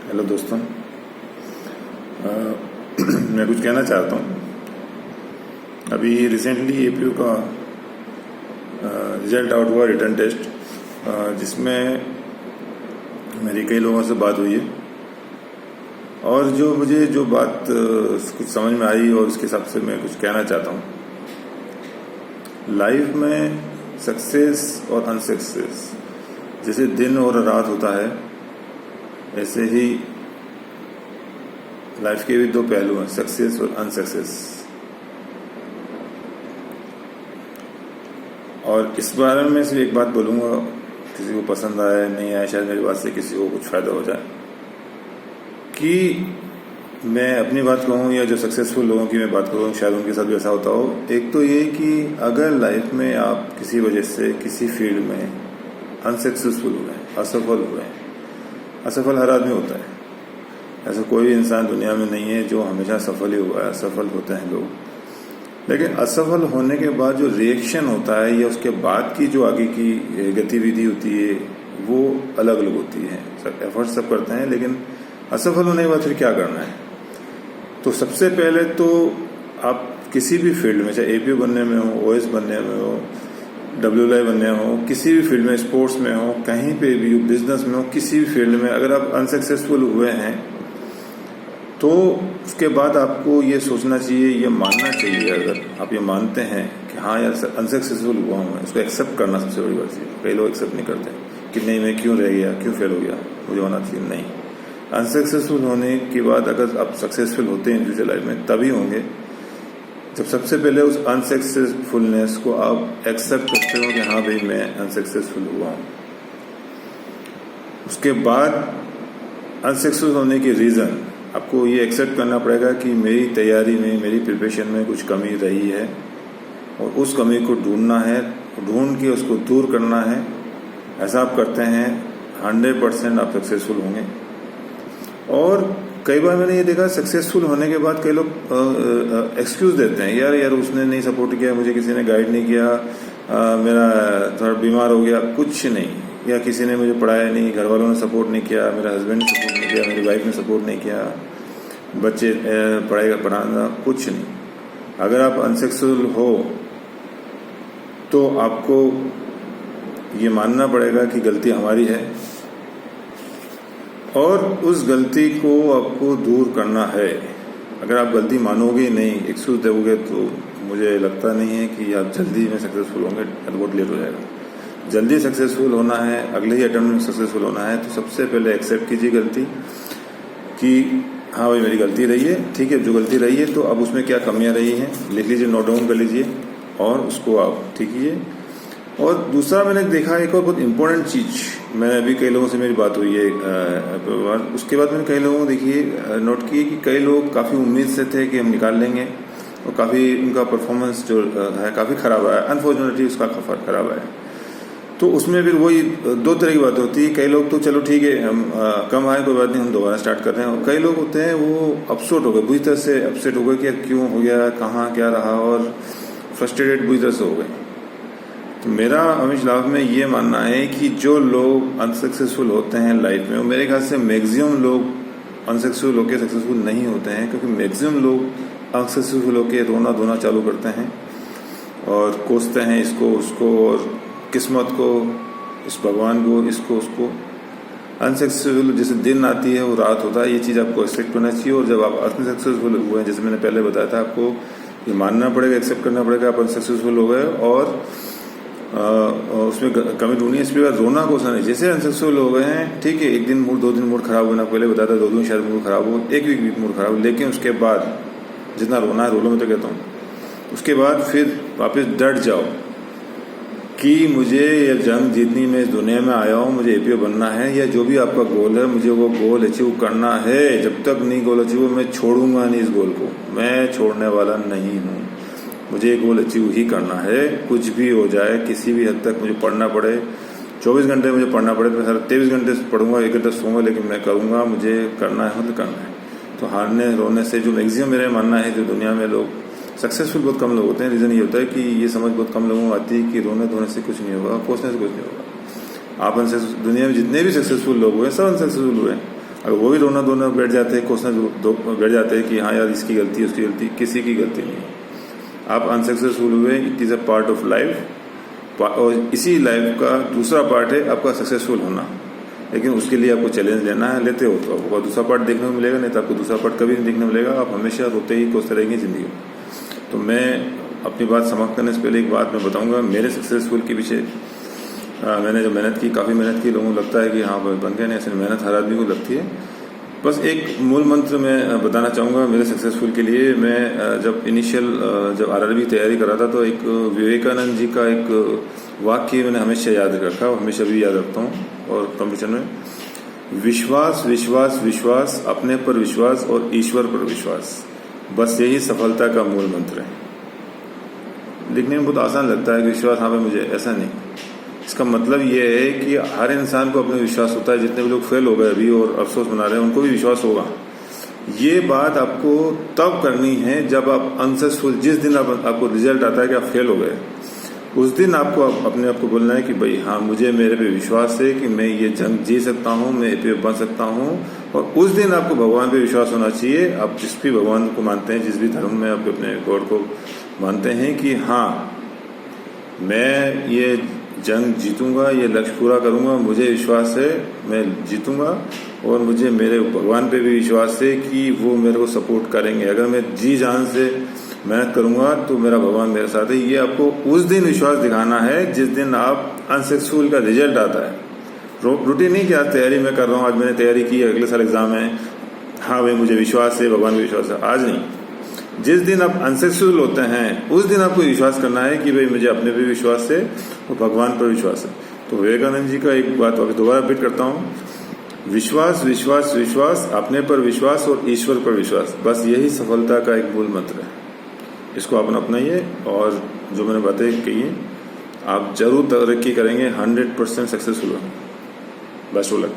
Hello दोस्तों, मैं कुछ कहना चाहता हूँ। अभी रिसेंटली एपीयू का रिजल्ट आउट हुआ, रिटर्न टेस्ट, जिसमें मेरी कई लोगों से बात हुई है और मुझे जो बात कुछ समझ में आई और उसके हिसाब से मैं कुछ कहना चाहता हूँ। लाइफ में सक्सेस और अनसक्सेस जैसे दिन और रात होता है, ऐसे ही लाइफ के भी दो पहलू हैं, सक्सेस और अनसक्सेस। और इस बारे में सिर्फ एक बात बोलूँगा, किसी को पसंद आए नहीं आए, शायद मेरी बात से किसी को कुछ फ़ायदा हो जाए, कि मैं अपनी बात कहूँ या जो सक्सेसफुल लोगों की मैं बात करूँ, शायद उनके साथ भी ऐसा होता हो। एक तो ये कि अगर लाइफ में आप किसी वजह से किसी फील्ड में अनसक्सेसफुल हुए, असफल हुए, असफल हर आदमी होता है, ऐसा कोई भी इंसान दुनिया में नहीं है जो हमेशा सफल ही हुआ है। असफल होते हैं लोग, लेकिन असफल होने के बाद जो रिएक्शन होता है या उसके बाद की जो आगे की गतिविधि होती है वो अलग अलग होती है। सब एफर्ट सब करते हैं, लेकिन असफल होने के बाद फिर क्या करना है। तो सबसे पहले तो आप किसी भी फील्ड में, चाहे एपीयू बनने में हो, ओएस बनने में हो, WLI बनने हो, किसी भी फील्ड में, स्पोर्ट्स में हो, कहीं पे भी, बिजनेस में हो, किसी भी फील्ड में अगर आप अनसक्सेसफुल हुए हैं तो उसके बाद आपको ये सोचना चाहिए, ये मानना चाहिए। अगर आप ये मानते हैं कि हाँ यार अनसक्सेसफुल हुआ हूँ, इसको एक्सेप्ट करना सबसे बड़ी बात है। कई लोग एक्सेप्ट नहीं करते कि नहीं, मैं क्यों रह गया, क्यों फेल हो गया, मुझे होना चाहिए। नहीं, अनसक्सेसफुल होने के बाद अगर आप सक्सेसफुल होते हैं फ्यूचर लाइफ में, तभी होंगे जब सबसे पहले उस अनसक्सेसफुलनेस को आप एक्सेप्ट करते हो कि हाँ भाई मैं अनसक्सेसफुल हुआ हूँ। उसके बाद अनसक्सेसफुल होने की रीज़न आपको ये एक्सेप्ट करना पड़ेगा कि मेरी तैयारी में, मेरी प्रिपरेशन में कुछ कमी रही है और उस कमी को ढूंढना है, ढूंढ के उसको दूर करना है। ऐसा आप करते हैं 100% आप सक्सेसफुल होंगे। और कई बार मैंने ये देखा, सक्सेसफुल होने के बाद कई लोग एक्सक्यूज़ देते हैं, यार उसने नहीं सपोर्ट किया, मुझे किसी ने गाइड नहीं किया, मेरा थोड़ा बीमार हो गया, कुछ नहीं, या किसी ने मुझे पढ़ाया नहीं, घर वालों ने सपोर्ट नहीं किया, मेरा हस्बैंड ने सपोर्ट नहीं किया, मेरी वाइफ ने सपोर्ट नहीं किया, बच्चे पढ़ाना, कुछ नहीं। अगर आप अनसक्सेसफुल हो तो आपको ये मानना पड़ेगा कि गलती हमारी है और उस गलती को आपको दूर करना है। अगर आप गलती मानोगे नहीं, एक्सक्यूज दोगे, तो मुझे लगता नहीं है कि आप जल्दी में सक्सेसफुल होंगे, बहुत लेट हो जाएगा। जल्दी सक्सेसफुल होना है, अगले ही अटेम्प्ट में सक्सेसफुल होना है, तो सबसे पहले एक्सेप्ट कीजिए गलती कि हाँ भाई मेरी गलती रही है, ठीक है। जो गलती रही है तो अब उसमें क्या कमियां रही हैं लिख लीजिए, नोट डाउन कर लीजिए और उसको आप ठीक कीजिए। और दूसरा मैंने देखा एक और बहुत इंपॉर्टेंट चीज़, मैंने अभी कई लोगों से मेरी बात हुई है, उसके बाद मैंने कई लोगों को देखिए नोट किए कि कई लोग काफ़ी उम्मीद से थे कि हम निकाल लेंगे और काफ़ी उनका परफॉर्मेंस जो है काफ़ी ख़राब आया, अनफॉर्चुनेटली उसका ख़राब आया। तो उसमें फिर वही दो तरह की बात होती है। कई लोग तो चलो ठीक है, हम कम आए कोई बात नहीं, हम दोबारा स्टार्ट कर रहे हैं। और कई लोग होते हैं वो अपसेट हो गए, बुरी तरह से अपसेट हो गए कि क्यों हो गया, कहाँ क्या रहा, और फ्रस्ट्रेटेड बुरी तरह से हो गए। तो मेरा हमेशा लाइफ में ये मानना है कि जो लोग अनसक्सेसफुल होते हैं लाइफ में, मेरे ख्याल से मैक्सिमम लोग अनसक्सेसफुल होकर सक्सेसफुल नहीं होते हैं, क्योंकि मैक्सिमम लोग अनसक्सेसफुल होकर रोना धोना चालू करते हैं और कोसते हैं इसको उसको, और किस्मत को, इस भगवान को, इसको उसको। अनसक्सेसफुल जैसे दिन आती है वो रात होता है, ये चीज़ आपको एक्सेप्ट करना चाहिए। और जब आप अनसक्सेसफुल हुए हैं, जैसे मैंने पहले बताया था, आपको ये मानना पड़ेगा, एक्सेप्ट करना पड़ेगा आप अनसक्सेसफुल हो गए और उसमें कमी ढूंढनी है। इसके बाद रोना कोसना नहीं। जैसे अनसक्सेसफुल हो गए हैं, ठीक है, एक दिन मूड, 2 दिन मूड खराब होना, पहले बताया था 2 दिन शायद मूड खराब हो, एक वीक मूड खराब हो, लेकिन उसके बाद जितना रोना है रो लो, मैं तो कहता हूँ। उसके बाद फिर वापस डट जाओ कि मुझे ये जंग जीतनी, मैं इस दुनिया में आया हूँ, मुझे एपीओ बनना है, या जो भी आपका गोल है, मुझे वो गोल अचीव करना है। जब तक नहीं गोल अचीव, मैं छोड़ूंगा नहीं इस गोल को, मैं छोड़ने वाला नहीं हूँ। मुझे गोल अचीव ही करना है, कुछ भी हो जाए, किसी भी हद तक मुझे पढ़ना पड़े, 24 घंटे मुझे पढ़ना पड़े, मैं सारा 23 घंटे पढ़ूंगा, 1 घंटा सोऊंगा, लेकिन मैं करूँगा, मुझे करना है, मतलब करना है। तो हारने रोने से जो मैक्सिमम मेरा मानना है, जो दुनिया में लोग सक्सेसफुल बहुत कम लोग होते हैं, रीज़न ये होता है कि ये समझ बहुत कम लोगों को आती है कि रोने धोने से कुछ नहीं होगा, कोसने से कुछ नहीं होगा। आप दुनिया में जितने भी सक्सेसफुल लोग हुए, सब अनसक्सेसफुल हुए, अगर वो भी रोना धोना बैठ जाते हैं, कोसना बैठ जाते हैं कि हाँ यार इसकी गलती है उसकी गलती, किसी की गलती नहीं है। आप अनसक्सेसफुल हुए, it is a part of life, और इसी लाइफ का दूसरा पार्ट है आपका सक्सेसफुल होना। लेकिन उसके लिए आपको चैलेंज लेना है, लेते हो तो आपको दूसरा पार्ट देखने को मिलेगा, नहीं तो आपको दूसरा पार्ट कभी नहीं देखने को मिलेगा। आप हमेशा रोते ही कोसते रहेंगे ज़िंदगी में। तो मैं अपनी बात समाप्त करने से पहले एक बात मैं बताऊंगा मेरे सक्सेसफुल के पीछे मैंने जो मेहनत की, काफ़ी मेहनत की। लोगों को लगता है कि हाँ बन गए, नहीं, ऐसे मेहनत हर आदमी को लगती है। बस एक मूल मंत्र मैं बताना चाहूँगा मेरे सक्सेसफुल के लिए। मैं जब इनिशियल जब आरआरबी तैयारी कर रहा था तो एक विवेकानंद जी का एक वाक्य मैंने हमेशा याद रखा और हमेशा भी याद रखता हूँ। और कंपटीशन में विश्वास विश्वास विश्वास, अपने पर विश्वास और ईश्वर पर विश्वास, बस यही सफलता का मूल मंत्र है। लिखने में बहुत आसान लगता है कि विश्वास, हाँ भाई मुझे, ऐसा नहीं। इसका मतलब ये है कि हर इंसान को अपने विश्वास होता है। जितने भी लोग फेल हो गए अभी और अफसोस मना रहे हैं, उनको भी विश्वास होगा। ये बात आपको तब करनी है जब आप अनसक्सेसफुल, जिस दिन आपको रिजल्ट आता है कि आप फेल हो गए, उस दिन आपको अपने आप को बोलना है कि भाई हाँ मुझे, मेरे पे विश्वास है कि मैं ये जंग जी सकता हूँ, मैं पे बन सकता हूँ। और उस दिन आपको भगवान पे विश्वास होना चाहिए। आप जिस भी भगवान को मानते हैं, जिस भी धर्म में आप अपने गॉड को मानते हैं, कि हाँ मैं ये जंग जीतूंगा, ये लक्ष्य पूरा करूंगा, मुझे विश्वास है मैं जीतूंगा। और मुझे मेरे भगवान पे भी विश्वास है कि वो मेरे को सपोर्ट करेंगे। अगर मैं जी जान से मेहनत करूंगा तो मेरा भगवान मेरे साथ है। ये आपको उस दिन विश्वास दिखाना है जिस दिन आप अनसक्सेसफुल का रिजल्ट आता है। रूटीन नहीं कि आज तैयारी मैं कर रहा हूँ, आज मैंने तैयारी की, अगले साल एग्जाम है, हाँ भाई मुझे विश्वास है, भगवान पे विश्वास है। आज नहीं, जिस दिन आप अनसक्सेसफुल होते हैं उस दिन आपको विश्वास करना है कि भाई मुझे अपने पे विश्वास है और भगवान पर विश्वास है। तो विवेकानंद जी का एक बात अभी दोबारा रिपीट करता हूँ, विश्वास विश्वास विश्वास, अपने पर विश्वास और ईश्वर पर विश्वास, बस यही सफलता का एक मूल मंत्र है। इसको आप अपनाइए और जो मैंने बातें कही हैं आप जरूर तरक्की करेंगे, 100% सक्सेसफुल होंगे। Best of luck.